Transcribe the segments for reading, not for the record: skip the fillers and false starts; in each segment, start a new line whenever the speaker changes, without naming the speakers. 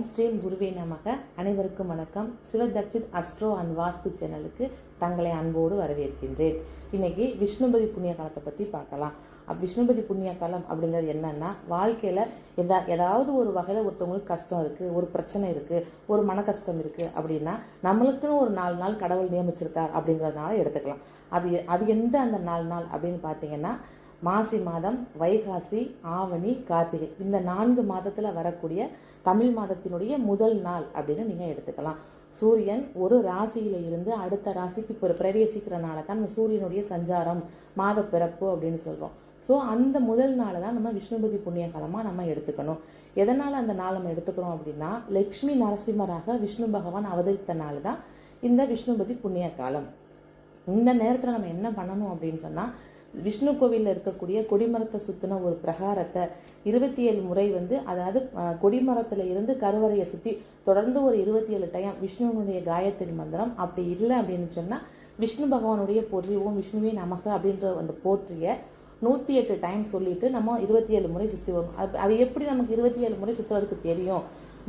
ஓம் ஸ்ரீம் குருவே நமக. அனைவருக்கும் வணக்கம். சிவதர்ஷித் அஸ்ட்ரோ அண்ட் வாஸ்து சேனலுக்கு தங்களை அன்போடு வரவேற்கின்றேன். இன்னைக்கு விஷ்ணுபதி புண்ணிய காலத்தை பற்றி பார்க்கலாம். விஷ்ணுபதி புண்ணிய காலம் அப்படிங்கிறது என்னன்னா, வாழ்க்கையில் ஏதாவது ஒரு வகையில் ஒருத்தவங்களுக்கு கஷ்டம் இருக்குது, ஒரு பிரச்சனை இருக்குது, ஒரு மன கஷ்டம் இருக்குது அப்படின்னா நம்மளுக்குன்னு ஒரு 4 நாள் கடவுள் நியமிச்சிருக்கார் அப்படிங்கிறதுனால எடுத்துக்கலாம். அது எந்த அந்த 4 நாள் அப்படின்னு பார்த்தீங்கன்னா, மாசி மாதம், வைகாசி, ஆவணி, கார்த்திகை, இந்த 4 மாதத்தில் வரக்கூடிய தமிழ் மாதத்தினுடைய முதல் நாள் அப்படின்னு நீங்கள் எடுத்துக்கலாம். சூரியன் ஒரு ராசியில் இருந்து அடுத்த ராசிக்கு பிரவேசிக்கிறனால தான் நம்ம சூரியனுடைய சஞ்சாரம், மாத பிறப்பு அப்படின்னு சொல்கிறோம். ஸோ அந்த முதல் நாளை தான் நம்ம விஷ்ணுபதி புண்ணிய காலமாக நம்ம எடுத்துக்கணும். எதனால் அந்த நாள் நம்ம எடுத்துக்கிறோம் அப்படின்னா, லக்ஷ்மி நரசிம்மராக விஷ்ணு பகவான் அவதரித்த நாள் தான் இந்த விஷ்ணுபதி புண்ணிய காலம். இந்த நேரத்தில் நம்ம என்ன பண்ணணும் அப்படின்னு சொன்னால், விஷ்ணு கோவிலில் இருக்கக்கூடிய கொடிமரத்தை சுற்றின ஒரு பிரகாரத்தை 27 முறை அதாவது கொடிமரத்தில் இருந்து கருவறையை சுற்றி தொடர்ந்து ஒரு 27 டைம் விஷ்ணுவனுடைய காயத்ரி மந்திரம், அப்படி இல்லை அப்படின்னு சொன்னால் விஷ்ணு பகவானுடைய போற்றி ஓம் விஷ்ணுவே நமக அப்படின்ற அந்த போற்றிய 108 டைம் சொல்லிட்டு நம்ம 27 முறை சுற்றி வரும். அது எப்படி நமக்கு 27 முறை சுற்றுறதுக்கு தெரியும்,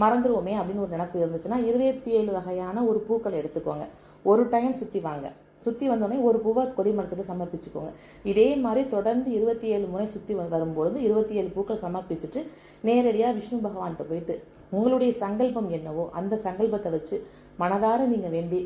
மறந்துடுவோமே அப்படின்னு ஒரு நினைப்பு இருந்துச்சுன்னா, 27 வகையான ஒரு பூக்கள் எடுத்துக்கோங்க. ஒரு டைம் சுற்றி வாங்க. சுற்றி வந்தோடனே ஒரு பூவை கொடிமரத்துக்கு சமர்ப்பிச்சுக்கோங்க. இதே மாதிரி தொடர்ந்து 27 முறை சுற்றி வரும்பொழுது 27 பூக்கள் சமர்ப்பிச்சுட்டு நேரடியாக விஷ்ணு பகவான்கிட்ட போயிட்டு உங்களுடைய சங்கல்பம் என்னவோ அந்த சங்கல்பத்தை வச்சு மனதார நீங்கள் வேண்டி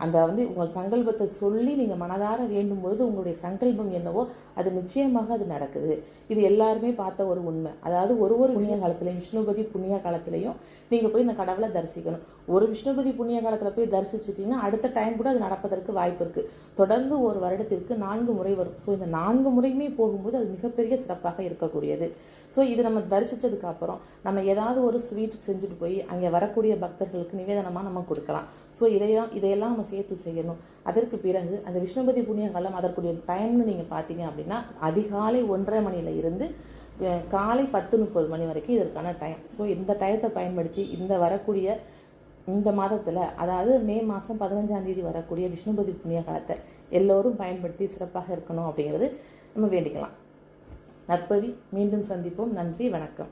அந்த உங்கள் சங்கல்பத்தை சொல்லி நீங்கள் மனதார வேண்டும் பொழுது உங்களுடைய சங்கல்பம் என்னவோ அது நிச்சயமாக அது நடக்குது. இது எல்லாருமே பார்த்த ஒரு உண்மை. அதாவது ஒரு புண்ணிய காலத்திலையும் விஷ்ணுபதி புண்ணிய காலத்திலையும் நீங்கள் போய் இந்த கடவுளை தரிசிக்கணும். ஒரு விஷ்ணுபதி புண்ணிய காலத்தில் போய் தரிசிச்சிட்டிங்கன்னா அடுத்த டைம் கூட அது நடப்பதற்கு வாய்ப்பு இருக்குது. தொடர்ந்து ஒரு வருடத்திற்கு 4 முறை வரும். ஸோ இந்த 4 முறையுமே போகும்போது அது மிகப்பெரிய சிறப்பாக இருக்கக்கூடியது. ஸோ இது நம்ம தரிசித்ததுக்கு அப்புறம் நம்ம ஏதாவது ஒரு ஸ்வீட் செஞ்சுட்டு போய் அங்கே வரக்கூடிய பக்தர்களுக்கு நிவேதனமாக நம்ம கொடுக்கலாம். ஸோ இதையெல்லாம் நம்ம சேர்த்து செய்யணும். அதற்கு பிறகு அந்த விஷ்ணுபதி புண்ணிய காலம் அதற்குரிய டைம்னு நீங்கள் பார்த்தீங்க அப்படின்னா, அதிகாலை 1:30 மணியில் இருந்து காலை 10:30 மணி வரைக்கும் இதற்கான டைம். ஸோ இந்த டயத்தை பயன்படுத்தி வரக்கூடிய இந்த மாதத்தில், அதாவது மே மாதம் 15ஆம் தேதி வரக்கூடிய விஷ்ணுபதி புண்ணிய காலத்தை எல்லோரும் பயன்படுத்தி சிறப்பாக இருக்கணும் அப்படிங்கிறது நம்ம வேண்டிக்கலாம். நற்பவி. மீண்டும் சந்திப்போம். நன்றி, வணக்கம்.